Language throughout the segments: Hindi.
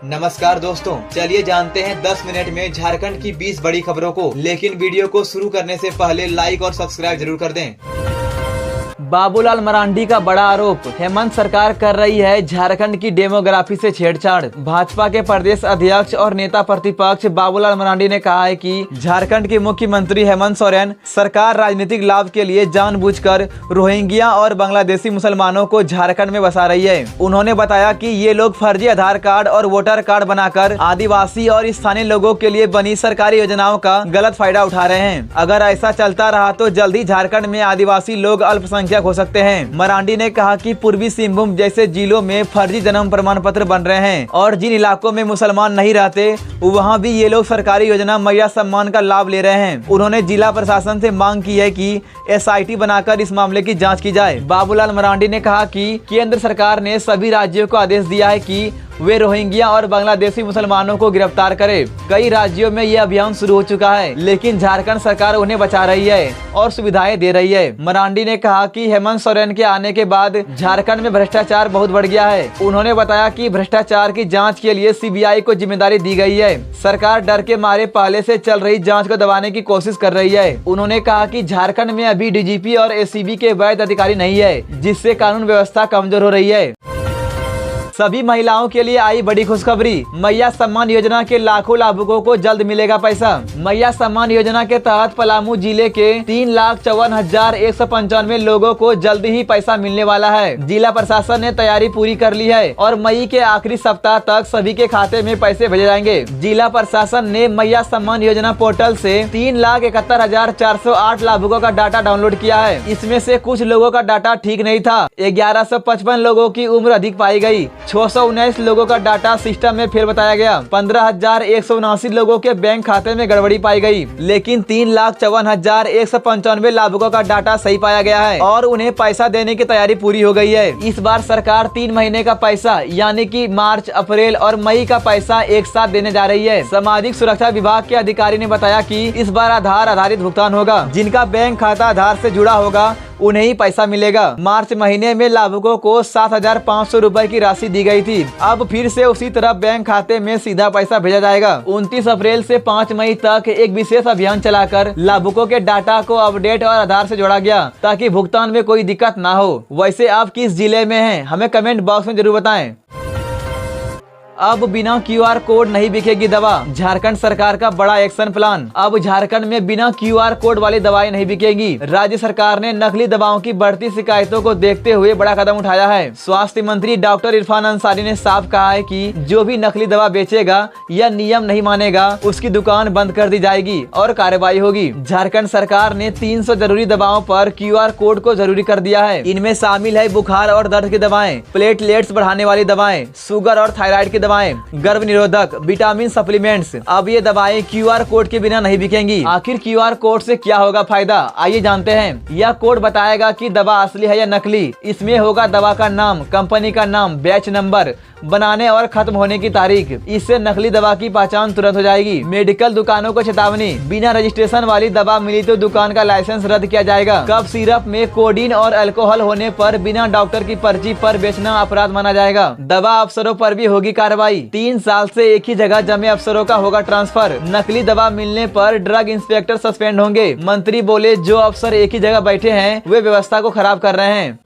नमस्कार दोस्तों, चलिए जानते हैं 10 मिनट में झारखंड की 20 बड़ी खबरों को। लेकिन वीडियो को शुरू करने से पहले लाइक और सब्सक्राइब जरूर कर दें। बाबूलाल मरांडी का बड़ा आरोप, हेमंत सरकार कर रही है झारखंड की डेमोग्राफी से छेड़छाड़। भाजपा के प्रदेश अध्यक्ष और नेता प्रतिपक्ष बाबूलाल मरांडी ने कहा है कि झारखंड के मुख्यमंत्री हेमंत सोरेन सरकार राजनीतिक लाभ के लिए जानबूझकर रोहिंग्या और बांग्लादेशी मुसलमानों को झारखंड में बसा रही है। उन्होंने बताया कि ये लोग फर्जी आधार कार्ड और वोटर कार्ड बनाकर आदिवासी और स्थानीय लोगों के लिए बनी सरकारी योजनाओं का गलत फायदा उठा रहे हैं। अगर ऐसा चलता रहा तो जल्द ही झारखंड में आदिवासी लोग अल्पसंख्यक हो सकते हैं। मरांडी ने कहा कि पूर्वी सिंहभूम जैसे जिलों में फर्जी जन्म प्रमाण पत्र बन रहे हैं और जिन इलाकों में मुसलमान नहीं रहते वहां भी ये लोग सरकारी योजना मैया सम्मान का लाभ ले रहे हैं। उन्होंने जिला प्रशासन से मांग की है कि SIT बनाकर इस मामले की जांच की जाए। बाबूलाल मरांडी ने कहा कि केंद्र सरकार ने सभी राज्यों को आदेश दिया है कि वे रोहिंग्या और बांग्लादेशी मुसलमानों को गिरफ्तार करे। कई राज्यों में ये अभियान शुरू हो चुका है, लेकिन झारखंड सरकार उन्हें बचा रही है और सुविधाएं दे रही है। मरांडी ने कहा कि हेमंत सोरेन के आने के बाद झारखंड में भ्रष्टाचार बहुत बढ़ गया है। उन्होंने बताया कि भ्रष्टाचार की जांच के लिए CBI को जिम्मेदारी दी गई है। सरकार डर के मारे पहले से चल रही जाँच को दबाने की कोशिश कर रही है। उन्होंने कहा कि झारखंड में अभी DGP और ACB के वैध अधिकारी नहीं है, जिससे कानून व्यवस्था कमजोर हो रही है। सभी महिलाओं के लिए आई बड़ी खुशखबरी, मैया सम्मान योजना के लाखों लाभुकों को जल्द मिलेगा पैसा। मैया सम्मान योजना के तहत पलामू जिले के 3,54,195 लोगों को जल्द ही पैसा मिलने वाला है। जिला प्रशासन ने तैयारी पूरी कर ली है और मई के आखिरी सप्ताह तक सभी के खाते में पैसे भेजे जाएंगे। जिला प्रशासन ने मैया सम्मान योजना पोर्टल से 3,71,408 लाभुकों का डाटा डाउनलोड किया है। इसमें से कुछ लोगों का डाटा ठीक नहीं था। 1155 लोगों की उम्र अधिक पाई गई। 619 लोगों का डाटा सिस्टम में फेल बताया गया। 15,179 लोगों के बैंक खाते में गड़बड़ी पाई गई, लेकिन 3,54,195 लाभुकों का डाटा सही पाया गया है और उन्हें पैसा देने की तैयारी पूरी हो गई है। इस बार सरकार 3 महीने का पैसा यानी कि मार्च, अप्रैल और मई का पैसा एक साथ देने जा रही है। सामाजिक सुरक्षा विभाग के अधिकारी ने बताया कि इस बार आधार आधारित भुगतान होगा। जिनका बैंक खाता आधार से जुड़ा होगा उन्हें ही पैसा मिलेगा। मार्च महीने में लाभुकों को 7,500 रुपए की राशि दी गई थी। अब फिर से उसी तरह बैंक खाते में सीधा पैसा भेजा जाएगा। 29 अप्रैल से 5 मई तक एक विशेष अभियान चलाकर लाभुकों के डाटा को अपडेट और आधार से जोड़ा गया ताकि भुगतान में कोई दिक्कत ना हो। वैसे आप किस जिले में हैं, हमें कमेंट बॉक्स में जरूर बताएं। अब बिना QR कोड नहीं बिकेगी दवा, झारखंड सरकार का बड़ा एक्शन प्लान। अब झारखंड में बिना QR कोड वाली दवाएं नहीं बिकेगी। राज्य सरकार ने नकली दवाओं की बढ़ती शिकायतों को देखते हुए बड़ा कदम उठाया है। स्वास्थ्य मंत्री डॉक्टर इरफान अंसारी ने साफ कहा है कि जो भी नकली दवा बेचेगा या नियम नहीं मानेगा उसकी दुकान बंद कर दी जाएगी और कार्रवाई होगी। झारखंड सरकार ने 300 जरूरी दवाओं पर QR कोड को जरूरी कर दिया है। इनमें शामिल है बुखार और दर्द की दवाएं, प्लेटलेट्स बढ़ाने वाली दवाएं, शुगर और थायराइड की दवाएं, गर्भ निरोधक, विटामिन सप्लीमेंट्स। अब ये दवाएं QR कोड के बिना नहीं बिकेंगी। आखिर QR कोड से क्या होगा फायदा, आइए जानते हैं। यह कोड बताएगा कि दवा असली है या नकली। इसमें होगा दवा का नाम, कंपनी का नाम, बैच नंबर, बनाने और खत्म होने की तारीख। इससे नकली दवा की पहचान तुरंत हो जाएगी। मेडिकल दुकानों को चेतावनी, बिना रजिस्ट्रेशन वाली दवा मिली तो दुकान का लाइसेंस रद्द किया जाएगा। कफ सिरप में कोडीन और अल्कोहल होने पर बिना डॉक्टर की पर्ची पर बेचना अपराध माना जाएगा। दवा अफसरों पर भी होगी कार्रवाई। 3 साल से एक ही जगह जमे अफसरों का होगा ट्रांसफर। नकली दवा मिलने पर ड्रग इंस्पेक्टर सस्पेंड होंगे। मंत्री बोले जो अफसर एक ही जगह बैठे हैं वे व्यवस्था को खराब कर रहे हैं।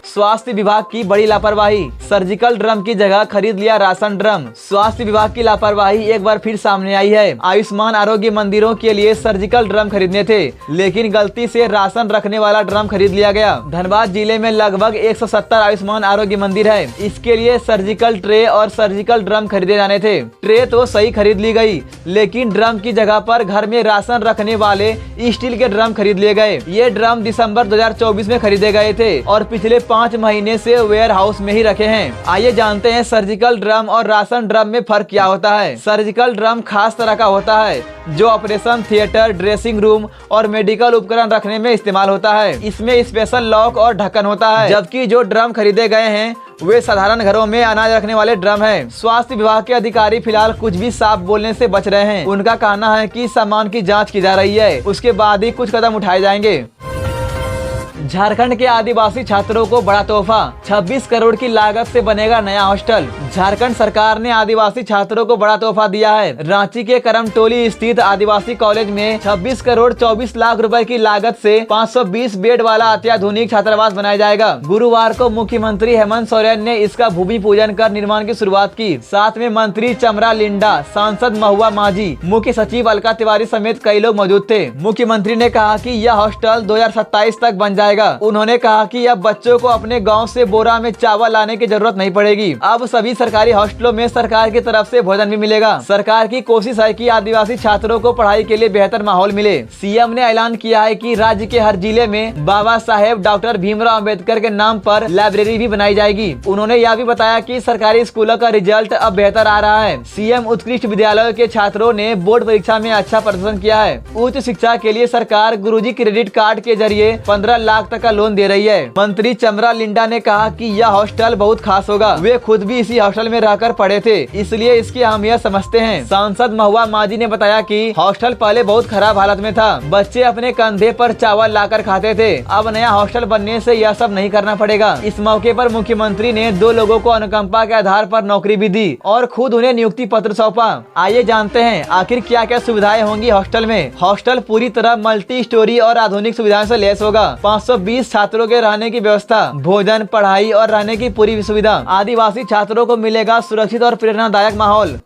स्वास्थ्य विभाग की बड़ी लापरवाही, सर्जिकल ड्रम की जगह खरीद लिया राशन ड्रम। स्वास्थ्य विभाग की लापरवाही एक बार फिर सामने आई है। आयुष्मान आरोग्य मंदिरों के लिए सर्जिकल ड्रम खरीदने थे, लेकिन गलती से राशन रखने वाला ड्रम खरीद लिया गया। धनबाद जिले में लगभग 170 आयुष्मान आरोग्य मंदिर है। इसके लिए सर्जिकल ट्रे और सर्जिकल ड्रम खरीदे जाने थे। ट्रे तो सही खरीद ली गई, लेकिन ड्रम की जगह पर घर में राशन रखने वाले स्टील के ड्रम खरीद लिए गए। ये ड्रम दिसंबर 2024 में खरीदे गए थे और पिछले 5 महीने से वेयर हाउस में ही रखे हैं। आइए जानते हैं सर्जिकल ड्रम और राशन ड्रम में फर्क क्या होता है। सर्जिकल ड्रम खास तरह का होता है जो ऑपरेशन थिएटर, ड्रेसिंग रूम और मेडिकल उपकरण रखने में इस्तेमाल होता है। इसमें स्पेशल लॉक और ढक्कन होता है, जबकि जो ड्रम खरीदे गए हैं वे साधारण घरों में अनाज रखने वाले ड्रम हैं। स्वास्थ्य विभाग के अधिकारी फिलहाल कुछ भी साफ बोलने से बच रहे हैं। उनका कहना है कि सामान की जांच की जा रही है, उसके बाद ही कुछ कदम उठाए जाएंगे। झारखंड के आदिवासी छात्रों को बड़ा तोहफा, 26 करोड़ की लागत से बनेगा नया हॉस्टल। झारखंड सरकार ने आदिवासी छात्रों को बड़ा तोहफा दिया है। रांची के करमटोली स्थित आदिवासी कॉलेज में 26 करोड़ 24 लाख रुपए की लागत से 520 बेड वाला अत्याधुनिक छात्रावास बनाया जाएगा। गुरुवार को मुख्यमंत्री हेमंत सोरेन ने इसका भूमि पूजन कर निर्माण की शुरुआत की। साथ में मंत्री चमरा लिंडा, सांसद महुआ माझी, मुख्य सचिव अलका तिवारी समेत कई लोग मौजूद थे। मुख्यमंत्री ने कहा कि यह हॉस्टल 2027 तक बन जाएगा। उन्होंने कहा कि अब बच्चों को अपने गाँव से बोरा में चावल लाने की जरूरत नहीं पड़ेगी। अब सभी सरकारी हॉस्टलों में सरकार की तरफ से भोजन भी मिलेगा। सरकार की कोशिश है कि आदिवासी छात्रों को पढ़ाई के लिए बेहतर माहौल मिले। सीएम ने ऐलान किया है कि राज्य के हर जिले में बाबा साहेब डॉक्टर भीमराव अंबेडकर के नाम पर लाइब्रेरी भी बनाई जाएगी। उन्होंने यह भी बताया कि सरकारी स्कूलों का रिजल्ट अब बेहतर आ रहा है। सीएम उत्कृष्ट विद्यालयों के छात्रों ने बोर्ड परीक्षा में अच्छा प्रदर्शन किया है। उच्च शिक्षा के लिए सरकार गुरुजी क्रेडिट कार्ड के जरिए 15 लाख तक का लोन दे रही है। मंत्री चमरा लिंडा ने कहा कि यह हॉस्टल बहुत खास होगा। वे खुद भी इसी हॉस्टल में रहकर पढ़े थे, इसलिए इसकी अहमियत समझते हैं। सांसद महुआ माझी ने बताया कि हॉस्टल पहले बहुत खराब हालत में था। बच्चे अपने कंधे पर चावल लाकर खाते थे। अब नया हॉस्टल बनने से यह सब नहीं करना पड़ेगा। इस मौके पर मुख्यमंत्री ने 2 लोगों को अनुकंपा के आधार पर नौकरी भी दी और खुद उन्हें नियुक्ति पत्र सौंपा। आइए जानते हैं आखिर क्या क्या सुविधाएं होंगी हॉस्टल में। हॉस्टल पूरी तरह मल्टी स्टोरी और आधुनिक सुविधाओं से लैस होगा। 520 छात्रों के रहने की व्यवस्था, भोजन, पढ़ाई और रहने की पूरी सुविधा। आदिवासी छात्रों को मिलेगा सुरक्षित और प्रेरणादायक माहौल।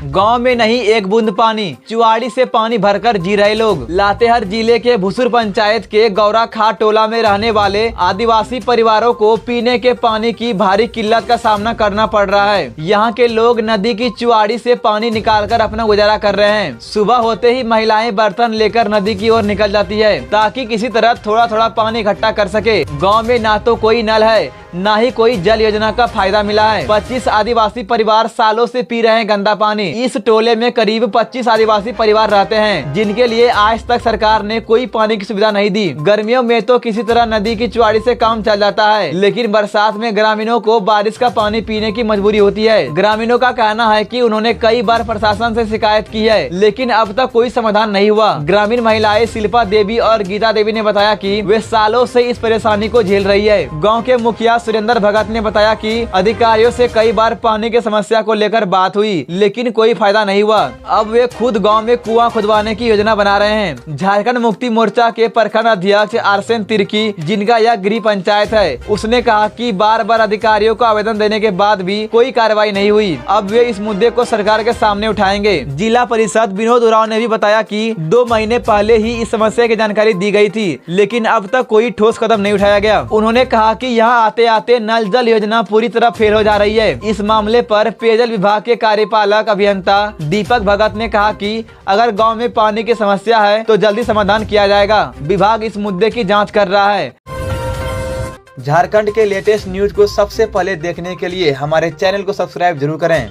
गांव में नहीं एक बूंद पानी, चुआड़ी से पानी भरकर जी रहे लोग। लातेहार जिले के भुसुर पंचायत के गौरा खाट टोला में रहने वाले आदिवासी परिवारों को पीने के पानी की भारी किल्लत का सामना करना पड़ रहा है। यहाँ के लोग नदी की चुआड़ी से पानी निकालकर अपना गुजारा कर रहे हैं। सुबह होते ही महिलाएं बर्तन लेकर नदी की ओर निकल जाती है ताकि किसी तरह थोड़ा थोड़ा पानी इकट्ठा कर सके। गाँव में ना तो कोई नल है, ना ही कोई जल योजना का फायदा मिला है। 25 आदिवासी परिवार सालों से पी रहे हैं गंदा पानी। इस टोले में करीब 25 आदिवासी परिवार रहते हैं, जिनके लिए आज तक सरकार ने कोई पानी की सुविधा नहीं दी। गर्मियों में तो किसी तरह नदी की चुआड़ी से काम चल जाता है, लेकिन बरसात में ग्रामीणों को बारिश का पानी पीने की मजबूरी होती है। ग्रामीणों का कहना है कि उन्होंने कई बार प्रशासन से शिकायत की है, लेकिन अब तक कोई समाधान नहीं हुआ। ग्रामीण महिलाएं शिल्पा देवी और गीता देवी ने बताया कि वे सालों से इस परेशानी को झेल रही है। गाँव के मुखिया सुरेंद्र भगत ने बताया कि अधिकारियों से कई बार पानी की समस्या को लेकर बात हुई, लेकिन कोई फायदा नहीं हुआ। अब वे खुद गांव में कुआं खुदवाने की योजना बना रहे हैं। झारखंड मुक्ति मोर्चा के प्रखंड अध्यक्ष आरसेन तिर्की, जिनका यह गृह पंचायत है, उसने कहा कि बार बार अधिकारियों को आवेदन देने के बाद भी कोई कार्रवाई नहीं हुई। अब वे इस मुद्दे को सरकार के सामने उठाएंगे। जिला परिषद विनोद उरांव ने भी बताया कि 2 महीने पहले ही इस समस्या की जानकारी दी गई थी, लेकिन अब तक कोई ठोस कदम नहीं उठाया गया। उन्होंने कहा कि यहाँ आते आते नल जल योजना पूरी तरह फेल हो जा रही है। इस मामले पर पेयजल विभाग के कार्यपालक अभियंता दीपक भगत ने कहा कि अगर गांव में पानी की समस्या है तो जल्दी समाधान किया जाएगा। विभाग इस मुद्दे की जांच कर रहा है। झारखंड के लेटेस्ट न्यूज को सबसे पहले देखने के लिए हमारे चैनल को सब्सक्राइब जरूर करें।